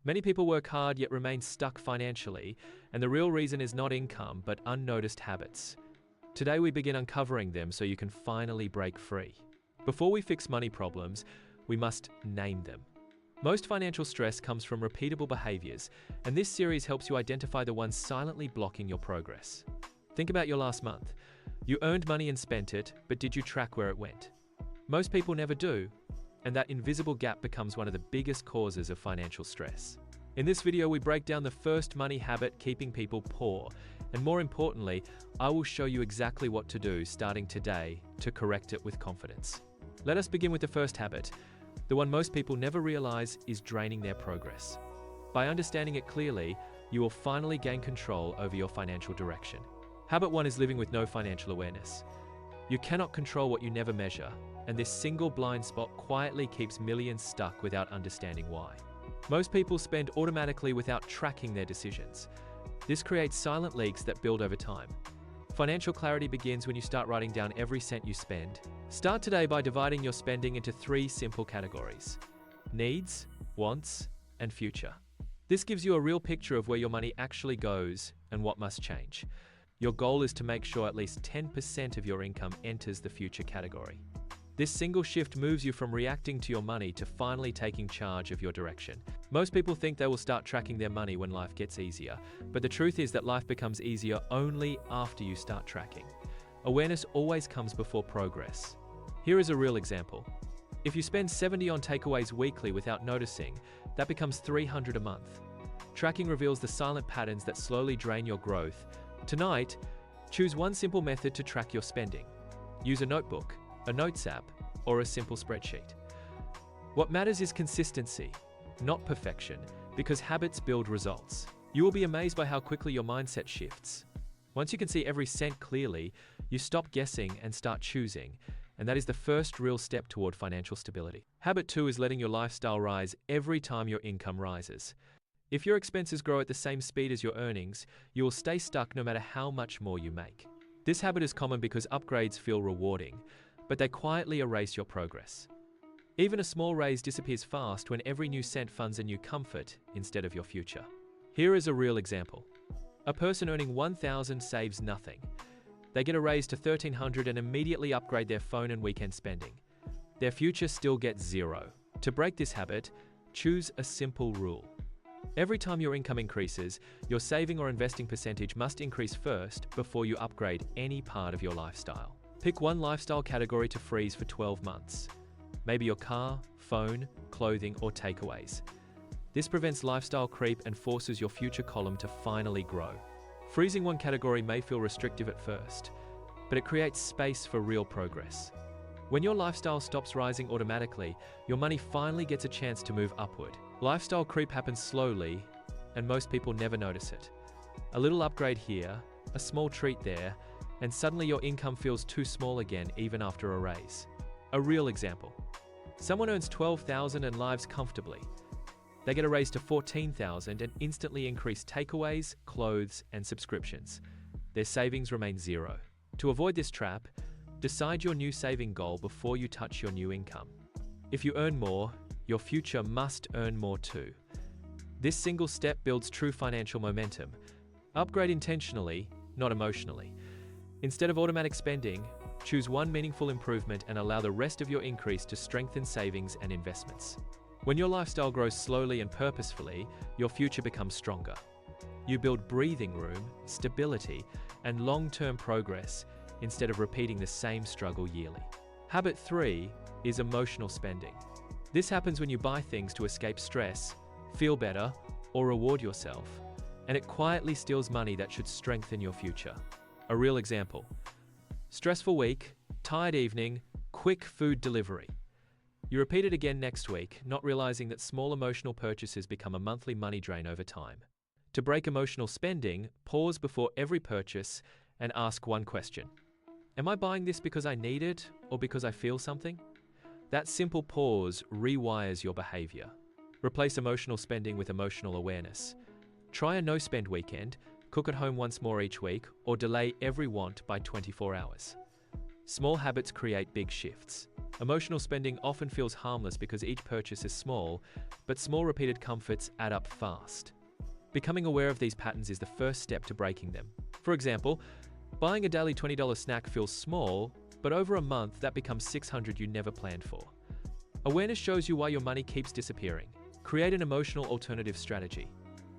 Many people work hard yet remain stuck financially, and the real reason is not income but unnoticed habits. Today we begin uncovering them so you can finally break free. Before we fix money problems, we must name them. Most financial stress comes from repeatable behaviors, and this series helps you identify the ones silently blocking your progress. Think about your last month. You earned money and spent it, but did you track where it went? Most people never do, and that invisible gap becomes one of the biggest causes of financial stress. In this video, we break down the first money habit keeping people poor, and more importantly, I will show you exactly what to do starting today to correct it with confidence. Let us begin with the first habit. The one most people never realize is draining their progress. By understanding it clearly, you will finally gain control over your financial direction. Habit 1 is living with no financial awareness. You cannot control what you never measure, and this single blind spot quietly keeps millions stuck without understanding why. Most people spend automatically without tracking their decisions. This creates silent leaks that build over time. Financial clarity begins when you start writing down every cent you spend. Start today by dividing your spending into 3 simple categories: needs, wants, and future. This gives you a real picture of where your money actually goes and what must change. Your goal is to make sure at least 10% of your income enters the future category. This single shift moves you from reacting to your money to finally taking charge of your direction. Most people think they will start tracking their money when life gets easier, but the truth is that life becomes easier only after you start tracking. Awareness always comes before progress. Here is a real example. If you spend $70 on takeaways weekly without noticing, that becomes $300 a month. Tracking reveals the silent patterns that slowly drain your growth. Tonight, choose one simple method to track your spending. Use a notebook, a notes app, or a simple spreadsheet. What matters is consistency, not perfection, because habits build results. You will be amazed by how quickly your mindset shifts. Once you can see every cent clearly, you stop guessing and start choosing, and that is the first real step toward financial stability. Habit 2 is letting your lifestyle rise every time your income rises. If your expenses grow at the same speed as your earnings, you will stay stuck no matter how much more you make. This habit is common because upgrades feel rewarding, but they quietly erase your progress. Even a small raise disappears fast when every new cent funds a new comfort instead of your future. Here is a real example. A person earning $1,000 saves nothing. They get a raise to $1,300 and immediately upgrade their phone and weekend spending. Their future still gets $0. To break this habit, choose a simple rule. Every time your income increases, your saving or investing percentage must increase first before you upgrade any part of your lifestyle. Pick one lifestyle category to freeze for 12 months. Maybe your car, phone, clothing, or takeaways. This prevents lifestyle creep and forces your future column to finally grow. Freezing one category may feel restrictive at first, but it creates space for real progress. When your lifestyle stops rising automatically, your money finally gets a chance to move upward. Lifestyle creep happens slowly, and most people never notice it. A little upgrade here, a small treat there, and suddenly your income feels too small again even after a raise. A real example. Someone earns $12,000 and lives comfortably. They get a raise to $14,000 and instantly increase takeaways, clothes, and subscriptions. Their savings remain $0. To avoid this trap, decide your new saving goal before you touch your new income. If you earn more, your future must earn more too. This single step builds true financial momentum. Upgrade intentionally, not emotionally. Instead of automatic spending, choose one meaningful improvement and allow the rest of your increase to strengthen savings and investments. When your lifestyle grows slowly and purposefully, your future becomes stronger. You build breathing room, stability, and long-term progress instead of repeating the same struggle yearly. Habit 3 is emotional spending. This happens when you buy things to escape stress, feel better, or reward yourself, and it quietly steals money that should strengthen your future. A real example. Stressful week, tired evening, quick food delivery. You repeat it again next week, not realizing that small emotional purchases become a monthly money drain over time. To break emotional spending, pause before every purchase and ask one question. Am I buying this because I need it or because I feel something? That simple pause rewires your behavior. Replace emotional spending with emotional awareness. Try a no-spend weekend, cook at home once more each week, or delay every want by 24 hours. Small habits create big shifts. Emotional spending often feels harmless because each purchase is small, but small repeated comforts add up fast. Becoming aware of these patterns is the first step to breaking them. For example, buying a daily $20 snack feels small, but over a month that becomes $600 you never planned for. Awareness shows you why your money keeps disappearing. Create an emotional alternative strategy.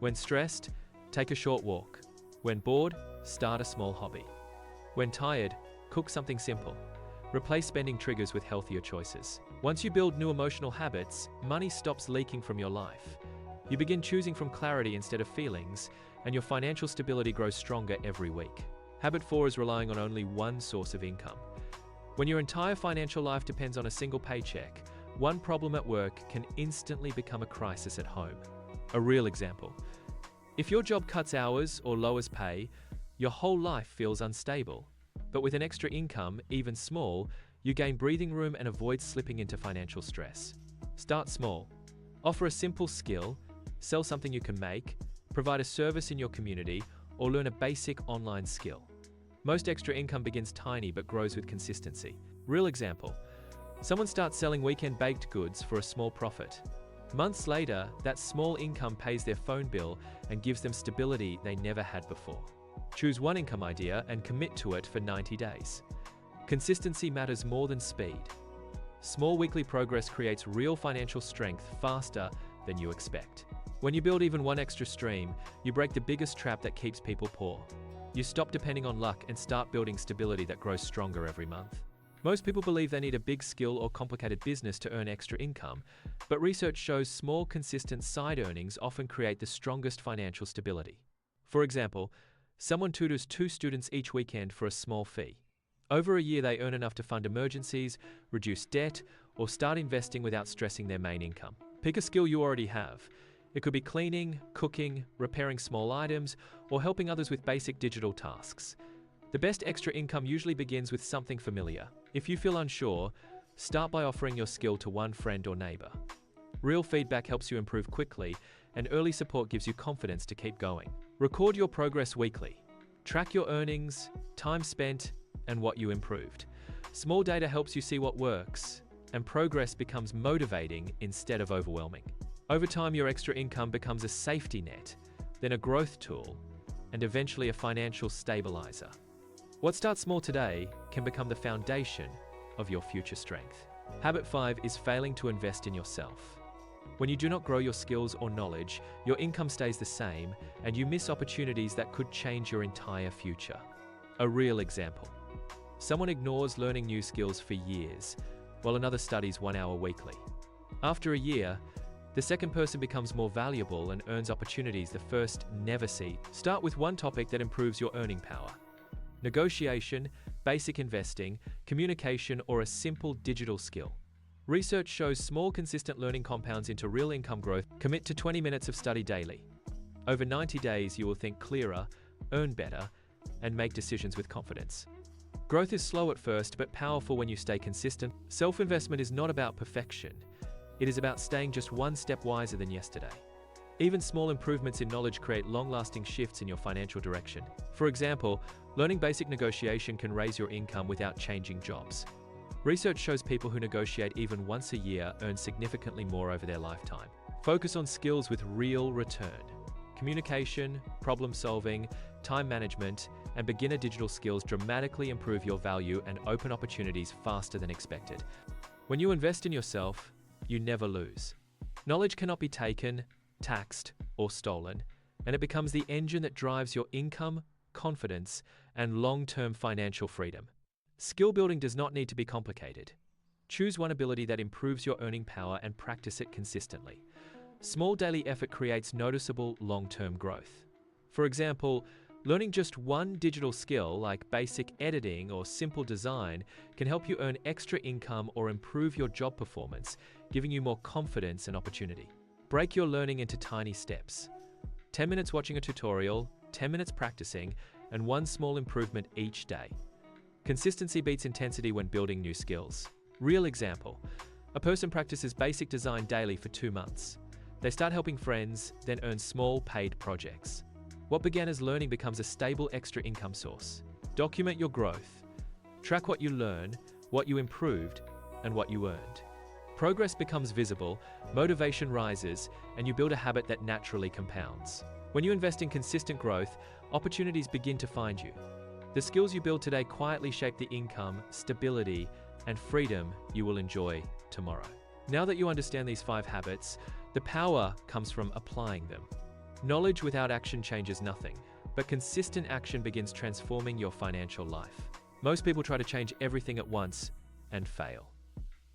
When stressed, take a short walk. When bored, start a small hobby. When tired, cook something simple. Replace spending triggers with healthier choices. Once you build new emotional habits, money stops leaking from your life. You begin choosing from clarity instead of feelings, and your financial stability grows stronger every week. Habit 4 is relying on only one source of income. When your entire financial life depends on a single paycheck, one problem at work can instantly become a crisis at home. A real example. If your job cuts hours or lowers pay, your whole life feels unstable. But with an extra income, even small, you gain breathing room and avoid slipping into financial stress. Start small. Offer a simple skill, sell something you can make, provide a service in your community, or learn a basic online skill. Most extra income begins tiny but grows with consistency. Real example. Someone starts selling weekend baked goods for a small profit. Months later, that small income pays their phone bill and gives them stability they never had before. Choose one income idea and commit to it for 90 days. Consistency matters more than speed. Small weekly progress creates real financial strength faster than you expect. When you build even one extra stream, you break the biggest trap that keeps people poor. You stop depending on luck and start building stability that grows stronger every month. Most people believe they need a big skill or complicated business to earn extra income, but research shows small, consistent side earnings often create the strongest financial stability. For example, someone tutors 2 students each weekend for a small fee. Over a year, they earn enough to fund emergencies, reduce debt, or start investing without stressing their main income. Pick a skill you already have. It could be cleaning, cooking, repairing small items, or helping others with basic digital tasks. The best extra income usually begins with something familiar. If you feel unsure, start by offering your skill to one friend or neighbor. Real feedback helps you improve quickly, and early support gives you confidence to keep going. Record your progress weekly. Track your earnings, time spent, and what you improved. Small data helps you see what works, and progress becomes motivating instead of overwhelming. Over time, your extra income becomes a safety net, then a growth tool, and eventually a financial stabilizer. What starts small today can become the foundation of your future strength. Habit 5 is failing to invest in yourself. When you do not grow your skills or knowledge, your income stays the same, and you miss opportunities that could change your entire future. A real example. Someone ignores learning new skills for years, while another studies 1 hour weekly. After a year, the second person becomes more valuable and earns opportunities the first never see. Start with one topic that improves your earning power. Negotiation, basic investing, communication, or a simple digital skill. Research shows small, consistent learning compounds into real income growth. Commit to 20 minutes of study daily. Over 90 days, you will think clearer, earn better, and make decisions with confidence. Growth is slow at first, but powerful when you stay consistent. Self-investment is not about perfection. It is about staying just one step wiser than yesterday. Even small improvements in knowledge create long-lasting shifts in your financial direction. For example, learning basic negotiation can raise your income without changing jobs. Research shows people who negotiate even once a year earn significantly more over their lifetime. Focus on skills with real return. Communication, problem solving, time management, and beginner digital skills dramatically improve your value and open opportunities faster than expected. When you invest in yourself, you never lose. Knowledge cannot be taken, taxed, or stolen, and it becomes the engine that drives your income, confidence, and long-term financial freedom. Skill building does not need to be complicated. Choose one ability that improves your earning power and practice it consistently. Small daily effort creates noticeable long-term growth. For example, learning just one digital skill like basic editing or simple design can help you earn extra income or improve your job performance, giving you more confidence and opportunity. Break your learning into tiny steps. 10 minutes watching a tutorial, 10 minutes practicing, and one small improvement each day. Consistency beats intensity when building new skills. Real example. A person practices basic design daily for 2 months. They start helping friends, then earn small paid projects. What began as learning becomes a stable extra income source. Document your growth. Track what you learn, what you improved, and what you earned. Progress becomes visible, motivation rises, and you build a habit that naturally compounds. When you invest in consistent growth, opportunities begin to find you. The skills you build today quietly shape the income, stability, and freedom you will enjoy tomorrow. Now that you understand these 5 habits, the power comes from applying them. Knowledge without action changes nothing, but consistent action begins transforming your financial life. Most people try to change everything at once and fail.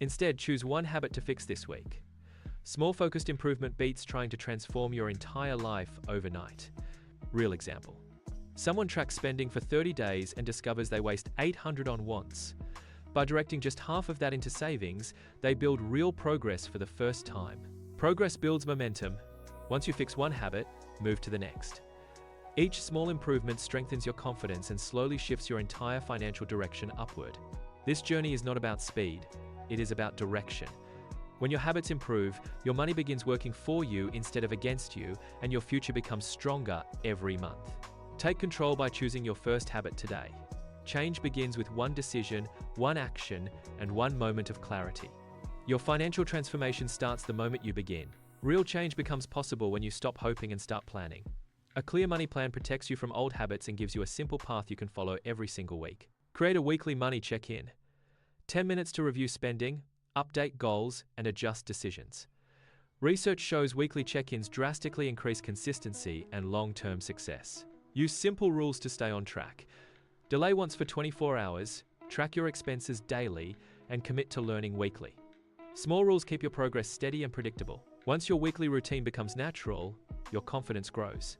Instead, choose one habit to fix this week. Small focused improvement beats trying to transform your entire life overnight. Real example. Someone tracks spending for 30 days and discovers they waste $800 on wants. By directing just half of that into savings, they build real progress for the first time. Progress builds momentum. Once you fix one habit, move to the next. Each small improvement strengthens your confidence and slowly shifts your entire financial direction upward. This journey is not about speed. It is about direction. When your habits improve, your money begins working for you instead of against you, and your future becomes stronger every month. Take control by choosing your first habit today. Change begins with one decision, one action, and one moment of clarity. Your financial transformation starts the moment you begin. Real change becomes possible when you stop hoping and start planning. A clear money plan protects you from old habits and gives you a simple path you can follow every single week. Create a weekly money check-in. 10 minutes to review spending, update goals, and adjust decisions. Research shows weekly check-ins drastically increase consistency and long-term success. Use simple rules to stay on track. Delay once for 24 hours, track your expenses daily, and commit to learning weekly. Small rules keep your progress steady and predictable. Once your weekly routine becomes natural, your confidence grows.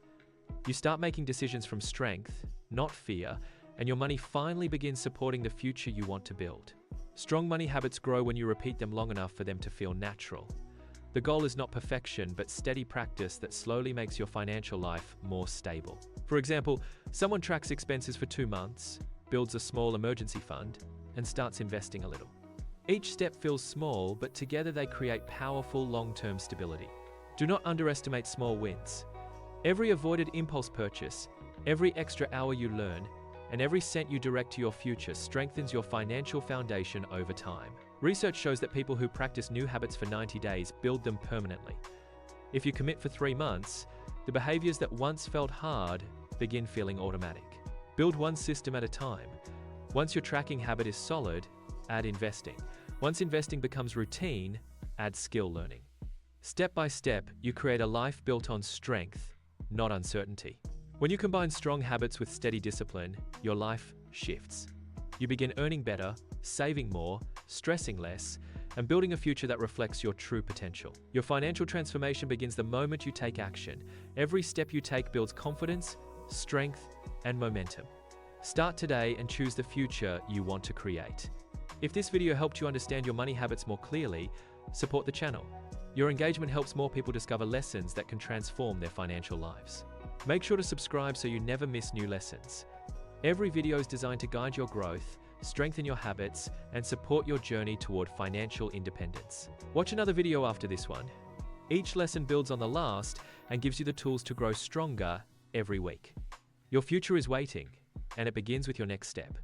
You start making decisions from strength, not fear, and your money finally begins supporting the future you want to build. Strong money habits grow when you repeat them long enough for them to feel natural. The goal is not perfection, but steady practice that slowly makes your financial life more stable. For example, someone tracks expenses for 2 months, builds a small emergency fund, and starts investing a little. Each step feels small, but together they create powerful long-term stability. Do not underestimate small wins. Every avoided impulse purchase, every extra hour you learn, and every cent you direct to your future strengthens your financial foundation over time. Research shows that people who practice new habits for 90 days build them permanently. If you commit for 3 months, the behaviors that once felt hard begin feeling automatic. Build one system at a time. Once your tracking habit is solid, add investing. Once investing becomes routine, add skill learning. Step by step, you create a life built on strength, not uncertainty. When you combine strong habits with steady discipline, your life shifts. You begin earning better, saving more, stressing less, and building a future that reflects your true potential. Your financial transformation begins the moment you take action. Every step you take builds confidence, strength, and momentum. Start today and choose the future you want to create. If this video helped you understand your money habits more clearly, support the channel. Your engagement helps more people discover lessons that can transform their financial lives. Make sure to subscribe so you never miss new lessons. Every video is designed to guide your growth, strengthen your habits, and support your journey toward financial independence. Watch another video after this one. Each lesson builds on the last and gives you the tools to grow stronger every week. Your future is waiting, and it begins with your next step.